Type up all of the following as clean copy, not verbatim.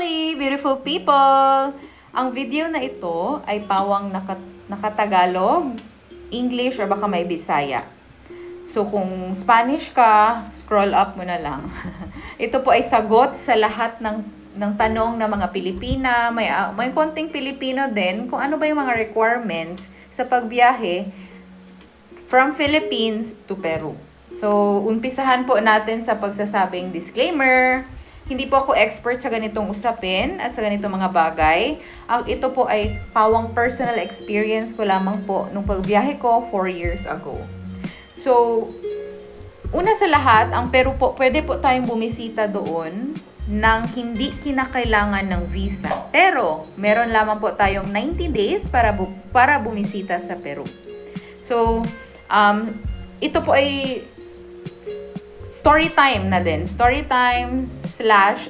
Holy, beautiful people! Ang video na ito ay pawang nakatagalog, English, or baka may Bisaya. So kung Spanish ka, scroll up mo na lang. Ito po ay sagot sa lahat ng tanong ng mga Pilipina. May konting Pilipino din kung ano ba yung mga requirements sa pagbiyahe from Philippines to Peru. So, umpisahan po natin sa pagsasabing disclaimer. Hindi po ako expert sa ganitong usapin at sa ganitong mga bagay. Ito po ay pawang personal experience ko lamang po nung pagbiyahe ko 4 years ago. So, una sa lahat, ang Peru po, pwede po tayong bumisita doon nang hindi kinakailangan ng visa. Pero, meron lamang po tayong 90 days para bumisita sa Peru. So, ito po ay story time na din. Story time /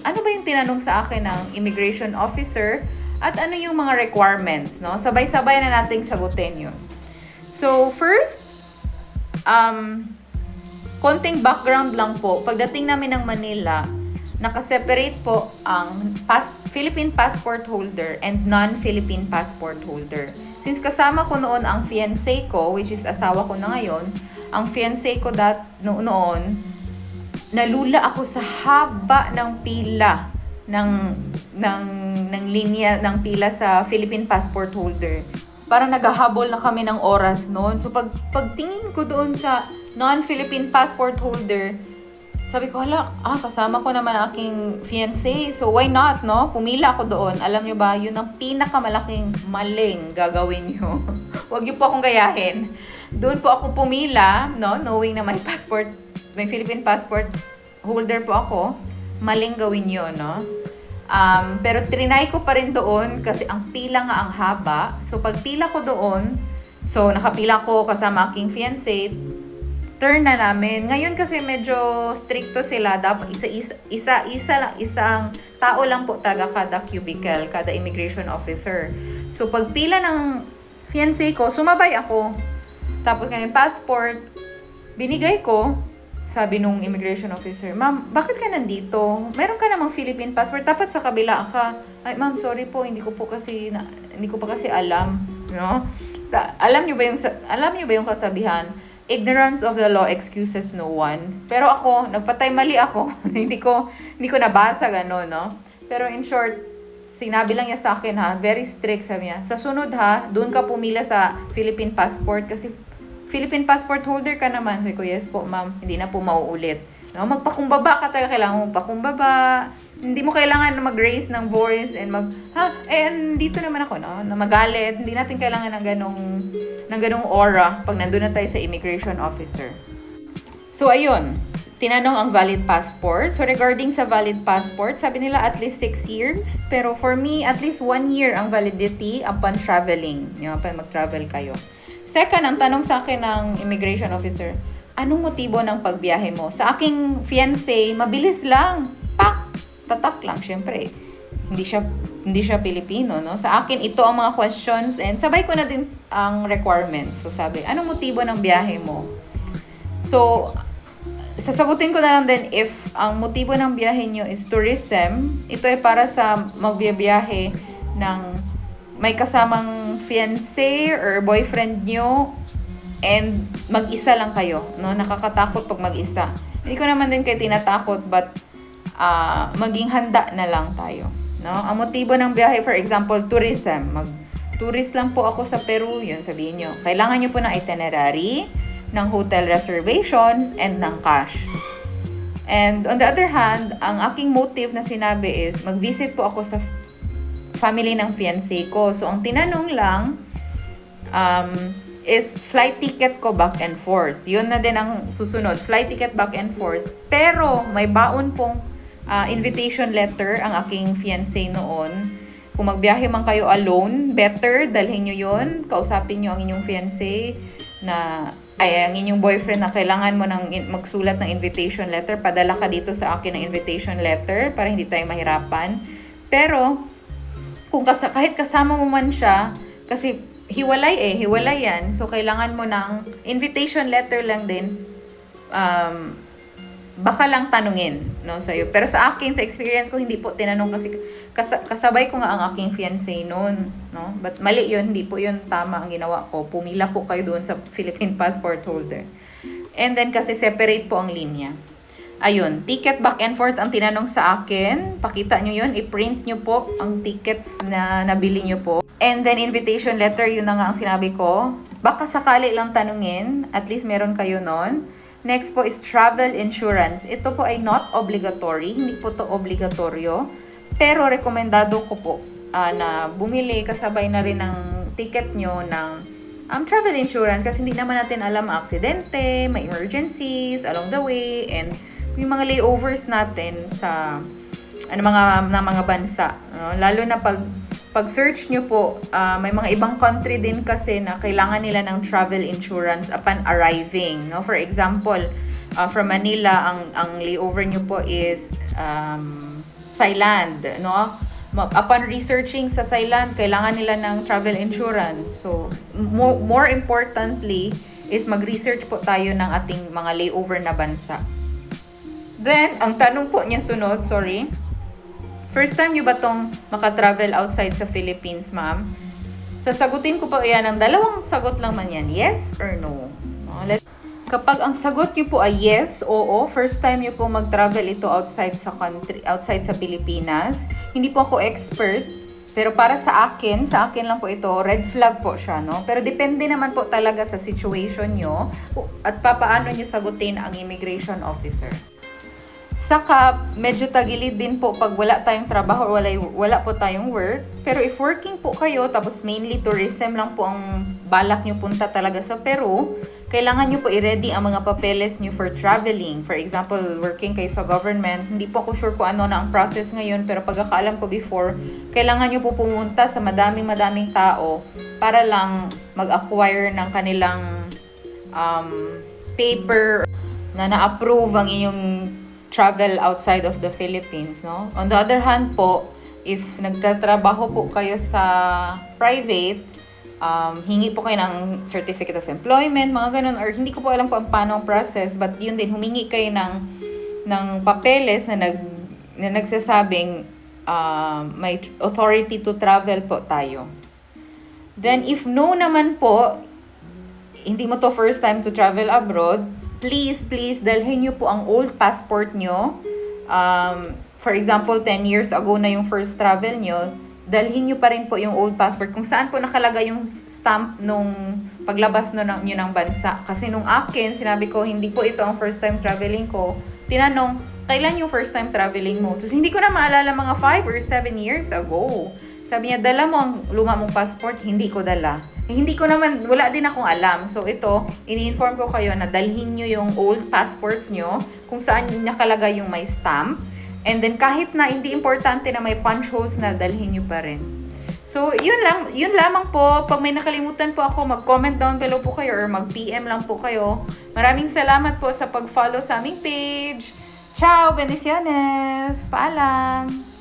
ano ba yung tinanong sa akin ng immigration officer at ano yung mga requirements, no? Sabay-sabay na nating sagutin yun. So, first, konting background lang po. Pagdating namin ng Manila, nakaseparate po ang Philippine passport holder and non-Philippine passport holder. Since kasama ko noon ang fiancé ko, which is asawa ko na ngayon, ang fiancé ko noon, nalula ako sa haba ng pila ng linya ng pila sa Philippine passport holder. Parang naghahabol na kami ng oras noon. So pagtingin ko doon sa non-Philippine passport holder, sabi ko, kasama ko naman aking fiancé. So why not, no? Pumila ako doon. Alam nyo ba, yun ang pinakamalaking maling gagawin nyo. Huwag nyo po akong gayahin. Doon po ako pumila, no? Knowing na may Philippine passport holder po ako, maling gawin yun, no? Pero trinay ko pa rin doon kasi ang pila nga ang haba. So, pag pila ko doon, so nakapila ko kasama aking fiancé, turn na namin. Ngayon kasi medyo stricto sila. Dapat isang tao lang po talaga kada cubicle, kada immigration officer. So, pag pila ng fiancé ko, sumabay ako. Tapos ngayon, passport, binigay ko. Sabi nung immigration officer, "Ma'am, bakit ka nandito? Meron ka namang Philippine passport, dapat sa kabila ka." "Ay, ma'am, sorry po, hindi ko pa kasi alam." No? Alam niyo ba yung kasabihan? Ignorance of the law excuses no one. Pero ako, mali ako. hindi ko nabasa gano'n, no? Pero in short, sinabi lang niya sa akin, very strict, sabi niya. Sa sunod doon ka pumila sa Philippine passport kasi Philippine passport holder ka naman. Sabi ko, yes po, ma'am. Hindi na po mauulit. No? Magpakumbaba ka talaga. Kailangan mo magpakumbaba. Hindi mo kailangan mag-raise ng voice and dito naman ako, no? Na magalit. Hindi natin kailangan ng ganong aura pag nandun na tayo sa immigration officer. So, ayun. Tinanong ang valid passport. So, regarding sa valid passport, sabi nila at least 6 years. Pero for me, at least 1 year ang validity upon traveling. Upon mag-travel kayo. Second, ang tanong sa akin ng immigration officer, anong motibo ng pagbiyahe mo? Sa aking fiancé, mabilis lang. Tatak lang, syempre. Hindi siya Pilipino, no? Sa akin, ito ang mga questions and sabay ko na din ang requirements. So sabi, anong motibo ng biyahe mo? So, sasagutin ko na lang din if ang motibo ng biyahe nyo is tourism, ito ay para sa magbiyahe ng may kasamang fiancé or boyfriend nyo and mag-isa lang kayo, no? Nakakatakot pag mag-isa. Hindi ko naman din kayo tinatakot but maging handa na lang tayo, no? Ang motibo ng biyahe, for example, tourism. Mag-tourist lang po ako sa Peru, yun sabihin nyo. Kailangan nyo po ng itinerary, ng hotel reservations, and ng cash. And on the other hand, ang aking motive na sinabi is mag-visit po ako sa family ng fiancé ko. So, ang tinanong lang is flight ticket ko back and forth. Yun na din ang susunod. Flight ticket back and forth. Pero, may baon pong invitation letter ang aking fiancé noon. Kung magbiyahe man kayo alone, better, dalhin nyo yun. Kausapin nyo ang inyong fiancé ang inyong boyfriend na kailangan mo magsulat ng invitation letter. Padala ka dito sa akin ng invitation letter para hindi tayo mahirapan. Pero, kung kahit kasama mo man siya, kasi hiwalay yan. So, kailangan mo ng invitation letter lang din baka lang tanungin, no, sa'yo. Pero sa akin, sa experience ko, hindi po tinanong kasi kasabay ko nga ang aking fiancé noon, no. But mali yun, hindi po yun tama ang ginawa ko. Pumila po kayo doon sa Philippine passport holder. And then kasi separate po ang linya. Ayun, ticket back and forth ang tinanong sa akin. Pakita nyo yun, i-print nyo po ang tickets na nabili nyo po. And then invitation letter, yun na nga ang sinabi ko. Baka sakali lang tanungin, at least meron kayo nun. Next po is travel insurance. Ito po ay not obligatory, hindi po to obligatoryo. Pero rekomendado ko po na bumili kasabay na rin ng ticket nyo ng travel insurance kasi hindi naman natin alam aksidente, may emergencies along the way, and yung mga layovers natin sa mga bansa, no? Lalo na pag search nyo po, may mga ibang country din kasi na kailangan nila ng travel insurance upon arriving, no? For example, from Manila, ang layover nyo po is Thailand, no? Upon researching sa Thailand, kailangan nila ng travel insurance. So, more importantly is mag-research po tayo ng ating mga layover na bansa. Then, ang tanong po niya sunod, sorry. First time nyo ba tong makatravel outside sa Philippines, ma'am? Sasagutin ko po yan ng dalawang sagot lang man yan. Yes or no? Kapag ang sagot nyo po ay yes, oo, first time nyo po mag-travel ito outside sa country, outside sa Pilipinas. Hindi po ako expert, pero para sa akin lang po ito, red flag po siya, no? Pero depende naman po talaga sa situation nyo at papaano nyo sagutin ang immigration officer. Saka, medyo tagilid din po pag wala tayong trabaho or wala po tayong work. Pero if working po kayo, tapos mainly tourism lang po ang balak nyo punta talaga sa Peru, kailangan nyo po i-ready ang mga papeles nyo for traveling. For example, working kayo sa government, hindi po ako sure kung ano na ang process ngayon, pero pagkakaalam ko before, kailangan nyo po pumunta sa madaming tao para lang mag-acquire ng kanilang paper na na-approve ang inyong travel outside of the Philippines, no? On the other hand po, if nagtatrabaho po kayo sa private, hingi po kayo ng certificate of employment, mga ganun, or hindi ko po alam kung paano ang process, but yun din, humingi kayo ng papeles na nagsasabing may authority to travel po tayo. Then, if no naman po, hindi mo to first time to travel abroad, please, dalhin nyo po ang old passport nyo. For example, 10 years ago na yung first travel nyo, dalhin nyo pa rin po yung old passport kung saan po nakalagay yung stamp nung paglabas nyo ng bansa. Kasi nung akin, sinabi ko, hindi po ito ang first time traveling ko. Tinanong, kailan yung first time traveling mo? Tapos hindi ko na maalala, mga 5 or 7 years ago. Sabi niya, dala mo ang luma mong passport, hindi ko dala. Hindi ko naman, wala din akong alam. So ito, ini-inform ko kayo na dalhin nyo yung old passports nyo kung saan nakalagay yung may stamp. And then kahit na hindi importante na may punch holes na, dalhin nyo pa rin. So yun lamang po. Pag may nakalimutan po ako, mag-comment down below po kayo or mag-PM lang po kayo. Maraming salamat po sa pag-follow sa aming page. Ciao, bendiciones! Paalam!